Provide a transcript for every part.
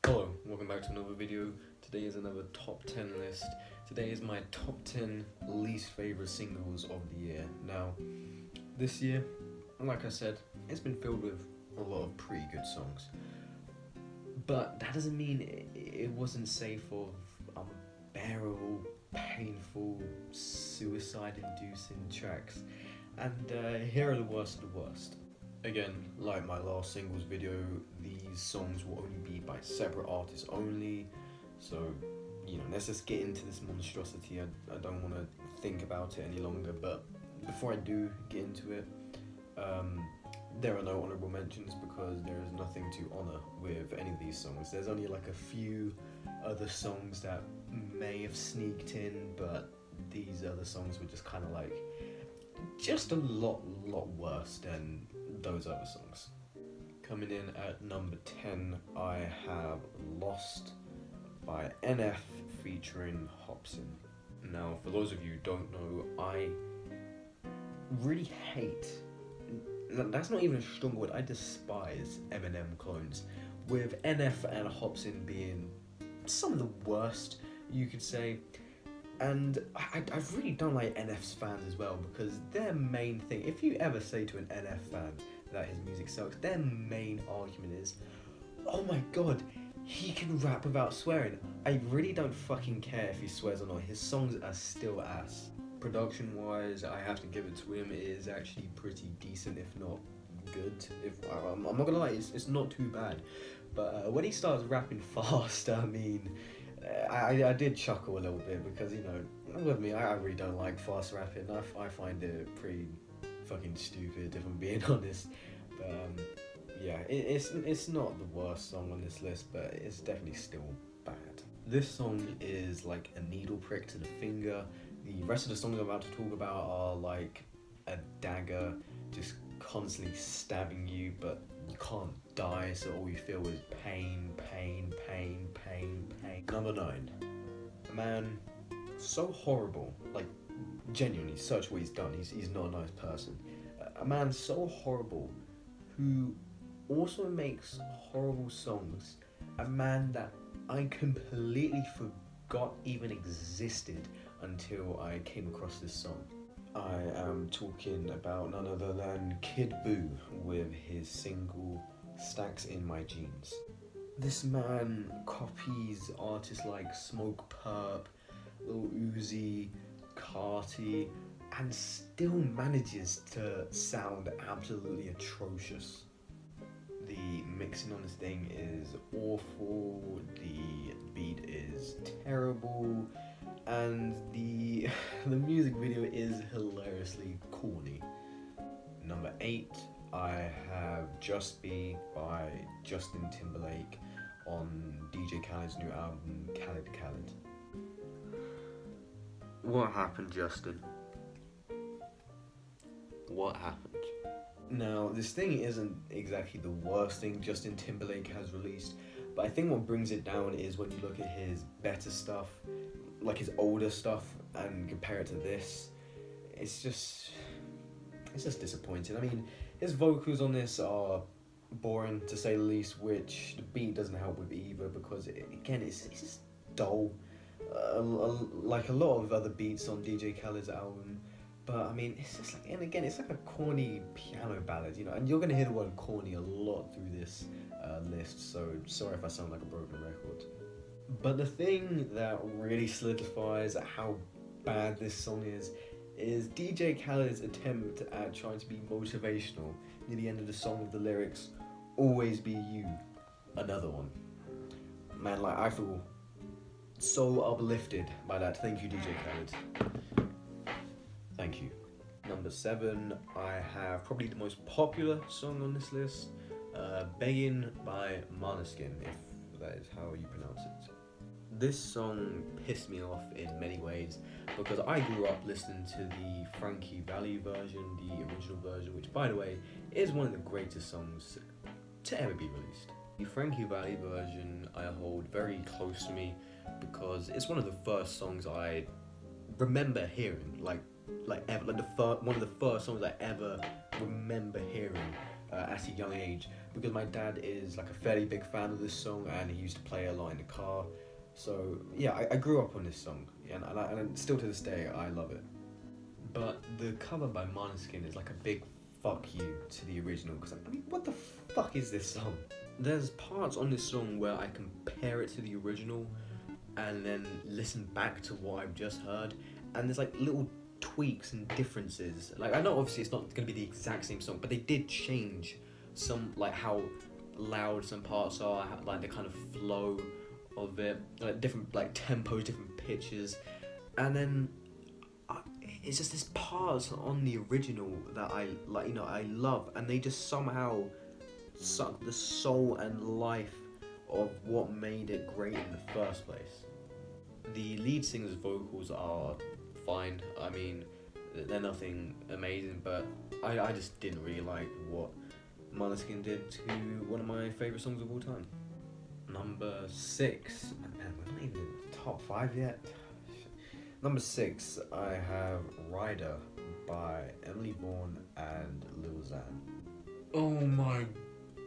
Hello, welcome back to another video. Today is another top 10 list. Today is my top 10 least favorite singles of the year. Now, this year, like I said, it's been filled with a lot of pretty good songs. But that doesn't mean it wasn't safe of unbearable, painful, suicide-inducing tracks. And here are the worst of the worst. Again, like my last singles video, these songs will only be by separate artists only. So, let's just get into this monstrosity. I don't want to think about it any longer. But before I do get into it, there are no honourable mentions because there is nothing to honour with any of these songs. There's only like a few other songs that may have sneaked in, but these other songs were just kind of like just a lot worse than those other songs. Coming in at number 10, I have Lost by NF featuring Hobson. Now, for those of you who don't know, I really hate, that's not even a strong word, I despise Eminem clones, with NF and Hobson being some of the worst, you could say. And I really don't like NF's fans as well, because their main thing, if you ever say to an NF fan that his music sucks, their main argument is, oh my god, he can rap without swearing. I really don't fucking care if he swears or not, his songs are still ass. Production wise, I have to give it to him, it is actually pretty decent, if not good. I'm not gonna lie, it's not too bad. But when he starts rapping fast, I did chuckle a little bit because, with me, I really don't like fast rapping. I find it pretty fucking stupid, if I'm being honest. But yeah, it's not the worst song on this list, but it's definitely still bad. This song is like a needle prick to the finger. The rest of the songs I'm about to talk about are like a dagger, just constantly stabbing you, but you can't die, so all you feel is pain. Number 9. A man so horrible, like genuinely, search what he's done, he's not a nice person. A man so horrible who also makes horrible songs. A man that I completely forgot even existed until I came across this song. I am talking about none other than Kid Buu with his single Stacks in My Jeans. This man copies artists like Smoke Perp, Lil Uzi, Carti, and still manages to sound absolutely atrocious. The mixing on this thing is awful, the beat is terrible, and the music video is hilariously corny. Number 8, I have Just Be by Justin Timberlake on DJ Khaled's new album, Khaled. What happened, Justin? What happened? Now, this thing isn't exactly the worst thing Justin Timberlake has released, but I think what brings it down is when you look at his better stuff, like his older stuff, and compare it to this, it's just disappointing. I mean, his vocals on this are boring to say the least, which the beat doesn't help with either, because it's just dull, like a lot of other beats on DJ Khaled's album. But I mean, it's just like, and again, it's like a corny piano ballad, and you're gonna hear the word corny a lot through this list, so sorry if I sound like a broken record. But the thing that really solidifies how bad this song is DJ Khaled's attempt at trying to be motivational near the end of the song with the lyrics, always be you, another one. Man, like, I feel so uplifted by that. Thank you, DJ Khaled. Thank you. Number 7, I have probably the most popular song on this list, Begging by Måneskin, if that is how you pronounce it. This song pissed me off in many ways because I grew up listening to the Frankie Valli version, the original version, which, by the way, is one of the greatest songs to ever be released. The Frankie Valli version I hold very close to me because it's one of the first songs I remember hearing, one of the first songs I ever remember hearing at a young age, because my dad is like a fairly big fan of this song, and he used to play a lot in the car. So yeah, I grew up on this song, and still to this day I love it. But the cover by Måneskin is like a big fuck you to the original, because I mean, what the fuck is this song? There's parts on this song where I compare it to the original and then listen back to what I've just heard, and there's like little tweaks and differences. Like, I know obviously it's not going to be the exact same song, but they did change some, like how loud some parts are, like the kind of flow of it, like different like tempos, different pitches, and then it's just this part on the original that I like, I love, and they just somehow suck the soul and life of what made it great in the first place. The lead singer's vocals are fine. I mean, they're nothing amazing, but I just didn't really like what Måneskin did to one of my favourite songs of all time. Number 6, man, we're not even in the top 5 yet. Number 6, I have Rider by Emily Vaughan and Lil Xan. Oh my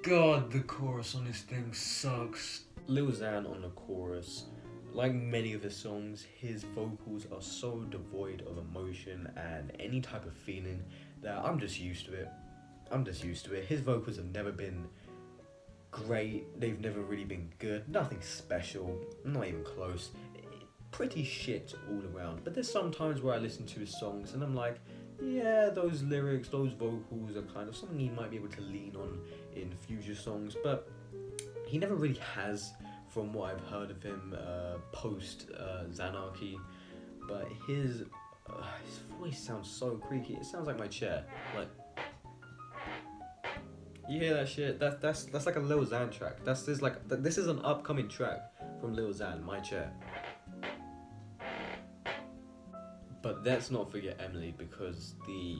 god, the chorus on this thing sucks. Lil Xan on the chorus, like many of his songs, his vocals are so devoid of emotion and any type of feeling that I'm just used to it. His vocals have never been great, they've never really been good, nothing special, not even close. Pretty shit all around. But there's some times where I listen to his songs and I'm like, yeah, those lyrics, those vocals are kind of something he might be able to lean on in future songs, but he never really has, from what I've heard of him post Xanarchy. But his voice sounds so creaky. It sounds like my chair. Like, you hear that shit? That's like a Lil Xan track. This is an upcoming track from Lil Xan, My Chair. But let's not forget Emily, because the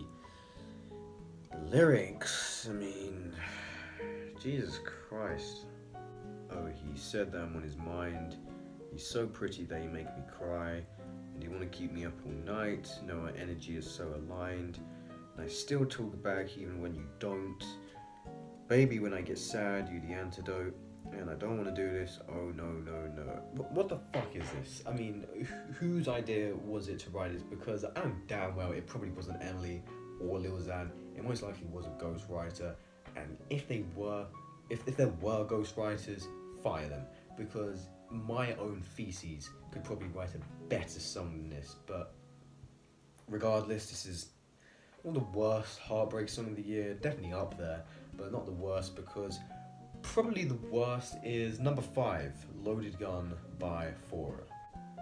lyrics, I mean, Jesus Christ. Oh, he said that I'm on his mind. He's so pretty that you make me cry. And you want to keep me up all night. No, our energy is so aligned. And I still talk back even when you don't. Baby, when I get sad, you the antidote. And I don't want to do this. Oh, no. What the fuck is this? I mean, whose idea was it to write this? Because I know damn well it probably wasn't Emily or Lil Xan. It most likely was a ghostwriter. And if there were ghostwriters, fire them. Because my own feces could probably write a better song than this. But regardless, this is one of the worst heartbreak song of the year. Definitely up there, but not the worst, because probably the worst is number 5, Loaded Gun by Fora.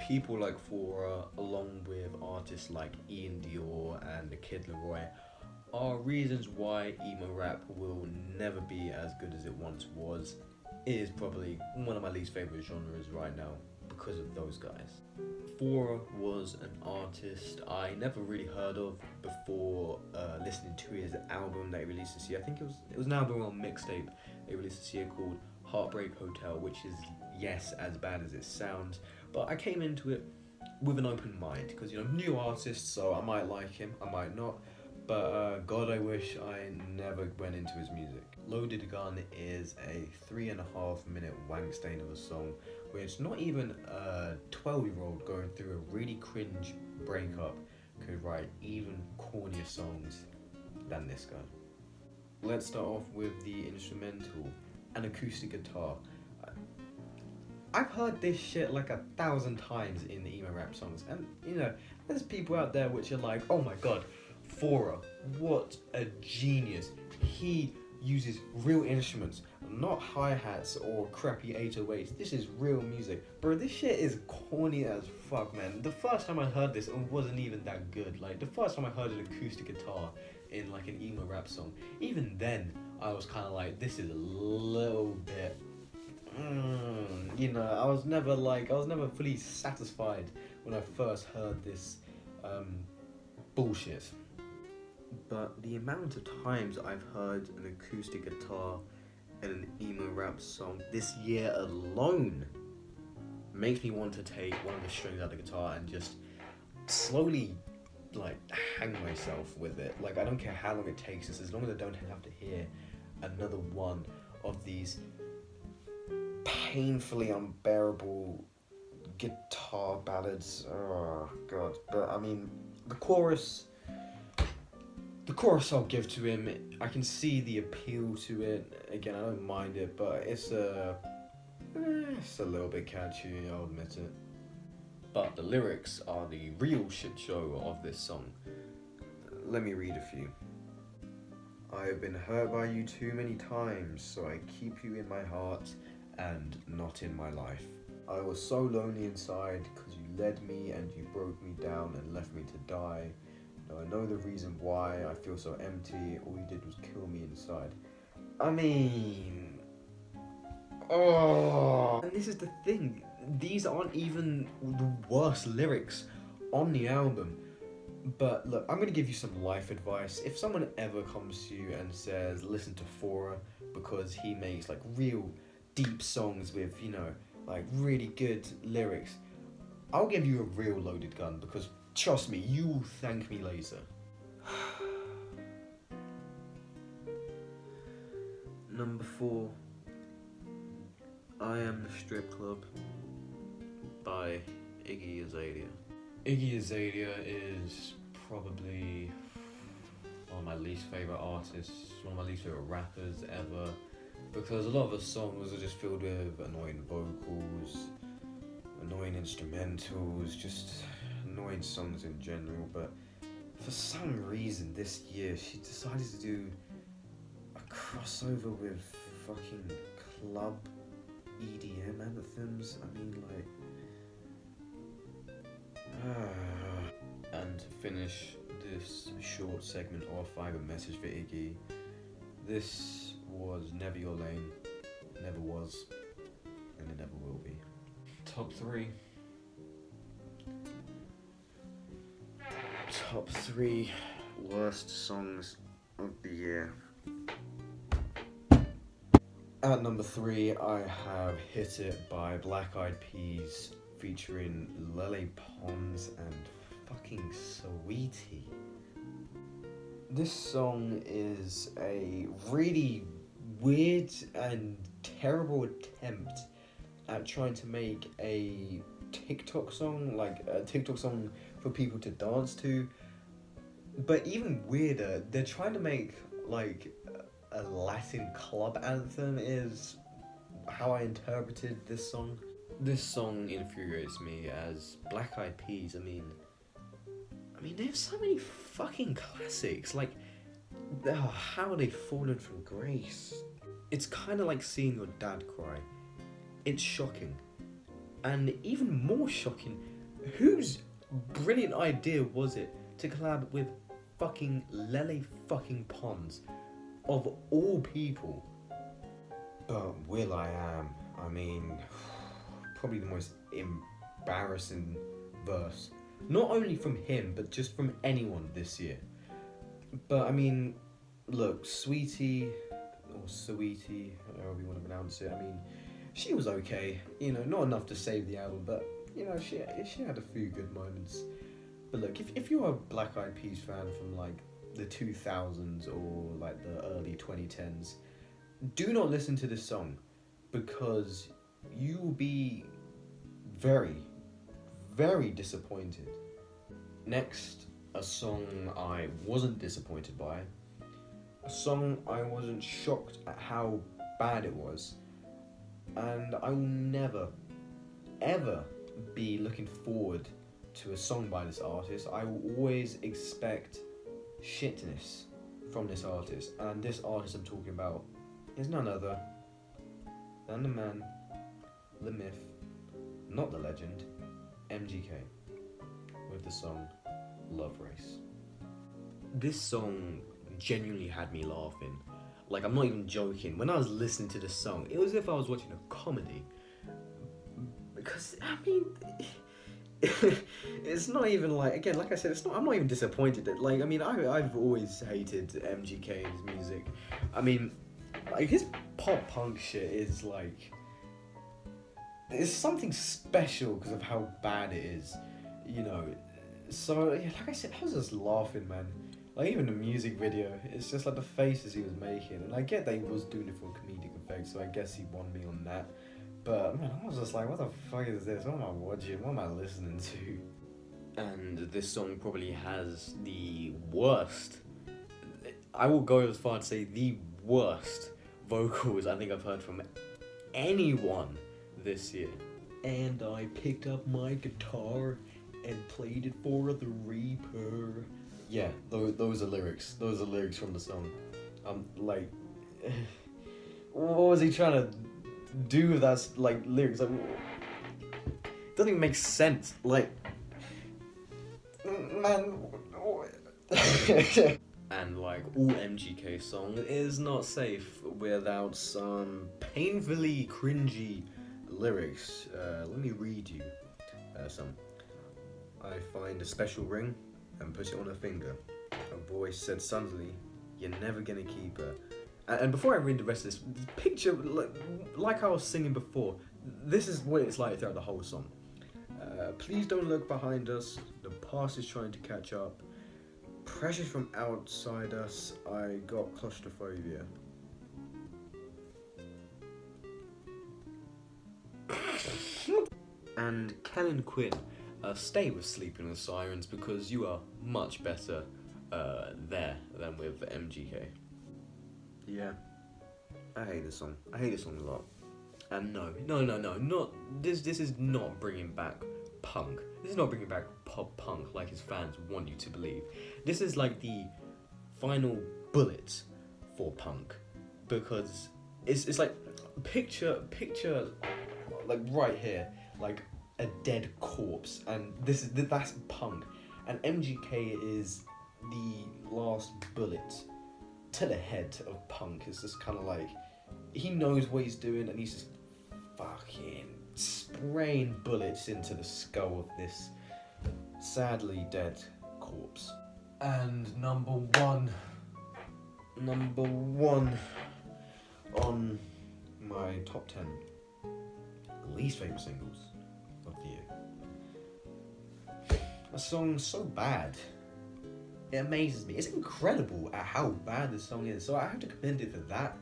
People like Fora, along with artists like Ian Dior and the Kid Laroi, are reasons why emo rap will never be as good as it once was. It is probably one of my least favourite genres right now because of those guys. Fora was an artist I never really heard of before listening to his album that he released this year. I think it was an album on mixtape they released this year called Heartbreak Hotel, which is, yes, as bad as it sounds, but I came into it with an open mind, because new artist, so I might like him, I might not, but God, I wish I never went into his music. Loaded Gun is a 3.5 minute wank stain of a song, which not even a 12-year-old going through a really cringe breakup could write even cornier songs than this guy. Let's start off with the instrumental, an acoustic guitar. I've heard this shit like 1,000 times in the emo rap songs, and there's people out there which are like, oh my god, Fora, what a genius. He uses real instruments, not hi-hats or crappy 808s. This is real music. Bro, this shit is corny as fuck, man. The first time I heard this, it wasn't even that good. Like, the first time I heard an acoustic guitar in like an emo rap song, even then I was kind of like, this is a little bit I was never fully satisfied when I first heard this bullshit. But the amount of times I've heard an acoustic guitar in an emo rap song this year alone makes me want to take one of the strings out of the guitar and just slowly hang myself with it. Like, I don't care how long it takes us, as long as I don't have to hear another one of these painfully unbearable guitar ballads. Oh god. But I mean, the chorus I'll give to him. I can see the appeal to it. Again, I don't mind it, but it's a little bit catchy, I'll admit it. But the lyrics are the real shit show of this song. Let me read a few. I have been hurt by you too many times, so I keep you in my heart and not in my life. I was so lonely inside because you led me and you broke me down and left me to die. Now I know the reason why I feel so empty. All you did was kill me inside. I mean... Oh! And this is the thing. These aren't even the worst lyrics on the album. But look, I'm going to give you some life advice. If someone ever comes to you and says, listen to Fora because he makes like real deep songs with, you know, like really good lyrics, I'll give you a real loaded gun because trust me, you will thank me later. Number 4, I Am the Strip Club by Iggy Azalea. Iggy Azalea is probably one of my least favourite artists, one of my least favourite rappers ever, because a lot of the songs are just filled with annoying vocals, annoying instrumentals, just annoying songs in general. But for some reason this year she decided to do a crossover with fucking club EDM anthems. I mean, like... And to finish this short segment off, I have a message for Iggy. This was never your lane, never was, and it never will be. Top 3. Top 3 worst songs of the year. At number 3, I have Hit It by Black Eyed Peas featuring Lele Pons and fucking Sweetie. This song is a really weird and terrible attempt at trying to make a TikTok song, like a TikTok song for people to dance to. But even weirder, they're trying to make like a Latin club anthem is how I interpreted this song. This song infuriates me as Black Eyed Peas. I mean, they have so many fucking classics. Like, how are they fallen from grace? It's kind of like seeing your dad cry. It's shocking. And even more shocking, whose brilliant idea was it to collab with fucking Lele fucking Pons, of all people? But will.i.am, I mean, probably the most embarrassing verse. Not only from him, but just from anyone this year. But I mean, look, Sweetie, or Sweetie, however you want to pronounce it, I mean, she was okay. You know, not enough to save the album, but, you know, she had a few good moments. But look, if you're a Black Eyed Peas fan from, like, the 2000s or, like, the early 2010s, do not listen to this song, because you will be very, very disappointed. Next, a song I wasn't disappointed by, a song I wasn't shocked at how bad it was, and I will never, ever be looking forward to a song by this artist. I will always expect shitness from this artist, and this artist I'm talking about is none other than the man, the myth, not the legend, MGK, with the song Love Race. This song genuinely had me laughing. Like, I'm not even joking. When I was listening to this song, it was as if I was watching a comedy. Because, I mean, it's not even like, again, like I said, I'm not even disappointed. Like, I mean, I've always hated MGK and his music. I mean, like, his pop punk shit is like, there's something special because of how bad it is, you know. So, yeah, like I said, I was just laughing, man. Like, even the music video, it's just like the faces he was making. And I get that he was doing it for comedic effect. effect, so I guess he won me on that. But man, I was just like, what the fuck is this? What am I watching? What am I listening to? And this song probably has the worst, I will go as far to say the worst vocals I think I've heard from anyone this year. And I picked up my guitar and played it for the Reaper. Yeah, those are lyrics. Those are lyrics from the song. Like, what was he trying to do with that, like, lyrics? Like, it doesn't even make sense. Like, man. And like all MGK song is not safe without some painfully cringy lyrics. Let me read you some. I find a special ring and put it on her finger. A voice said suddenly, "You're never gonna keep her." And before I read the rest of this, picture, like I was singing before, this is what it's like throughout the whole song. Please don't look behind us. The past is trying to catch up. Pressure from outside us. I got claustrophobia. And Kellen Quinn, stay with Sleeping with Sirens because you are much better there than with MGK. Yeah, I hate this song. I hate this song a lot. And no, not this. This is not bringing back punk. This is not bringing back pop punk like his fans want you to believe. This is like the final bullet for punk, because it's like picture like right here, like a dead corpse, and that's punk, and MGK is the last bullet to the head of punk. It's just kind of like he knows what he's doing, and he's just fucking spraying bullets into the skull of this sadly dead corpse. And number one on my top 10 least favourite singles of the year. A song so bad, it amazes me. It's incredible at how bad this song is, so I have to commend it for that.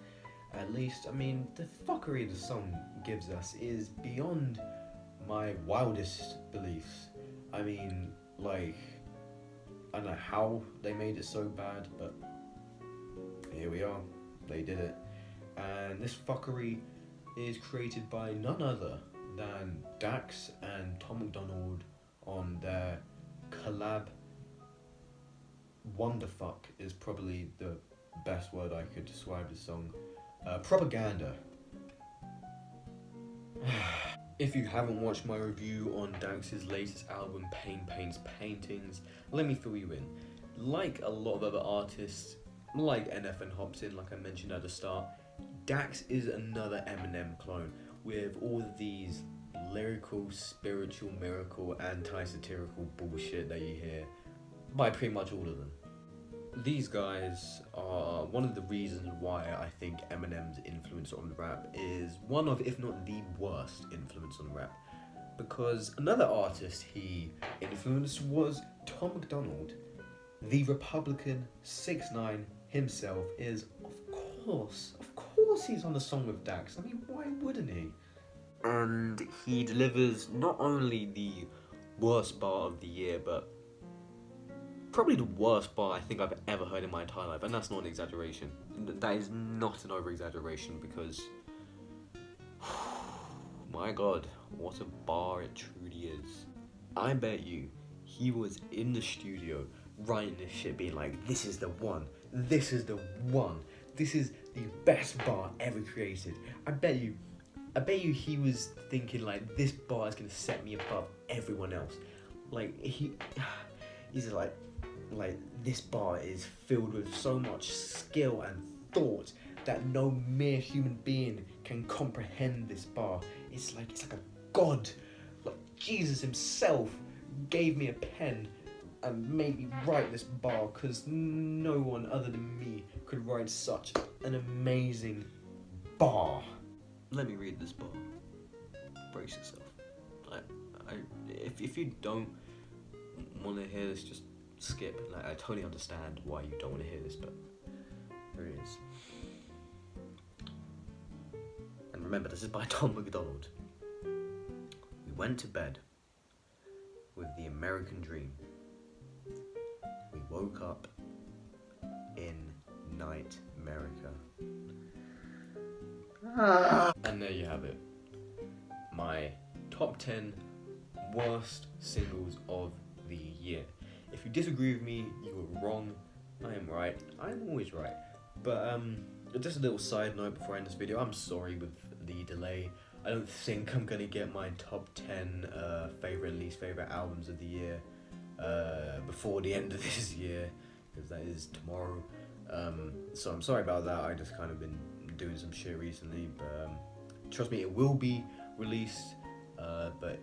At least, I mean, the fuckery the song gives us is beyond my wildest beliefs. I mean, like, I don't know how they made it so bad, but here we are. They did it. And this fuckery is created by none other than Dax and Tom McDonald on their collab. Wonderfuck is probably the best word I could describe this song. Propaganda. If you haven't watched my review on Dax's latest album, Pain Paints Paintings, let me fill you in. Like a lot of other artists, like NF and Hobson, like I mentioned at the start, Dax is another Eminem clone with all of these lyrical, spiritual, miracle, anti-satirical bullshit that you hear by pretty much all of them. These guys are one of the reasons why I think Eminem's influence on rap is one of, if not the worst influence on rap. Because another artist he influenced was Tom McDonald. The Republican 6ix9ine himself is, of course he's on the song with Dax. I mean, why wouldn't he? And he delivers not only the worst bar of the year, but probably the worst bar I think I've ever heard in my entire life, and that's not an exaggeration. That is not an over-exaggeration, because my god, what a bar it truly is. I bet you he was in the studio writing this shit, being like, this is the one, this is the one, this is the best bar ever created. I bet you he was thinking like, this bar is gonna set me above everyone else. Like he's like this bar is filled with so much skill and thought that no mere human being can comprehend this bar. It's like a god. Like Jesus himself gave me a pen and made me write this bar, because no one other than me could write such an amazing bar. Let me read this bar. Brace yourself. If you don't want to hear this, just skip. Like, I totally understand why you don't want to hear this, but here it is. remember, this is by Tom McDonald. We went to bed with the American dream. We woke up in Night America. And there you have it. My top 10 worst singles of the year. If you disagree with me, you are wrong. I am right. I am always right. But just a little side note before I end this video. I'm sorry with the delay. I don't think I'm gonna get my top 10 favorite and least favorite albums of the year before the end of this year, because that is tomorrow. So I'm sorry about that. I just kind of been doing some shit recently, but trust me, it will be released, but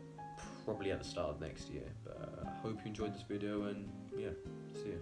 probably at the start of next year. But I hope you enjoyed this video, and yeah, see ya.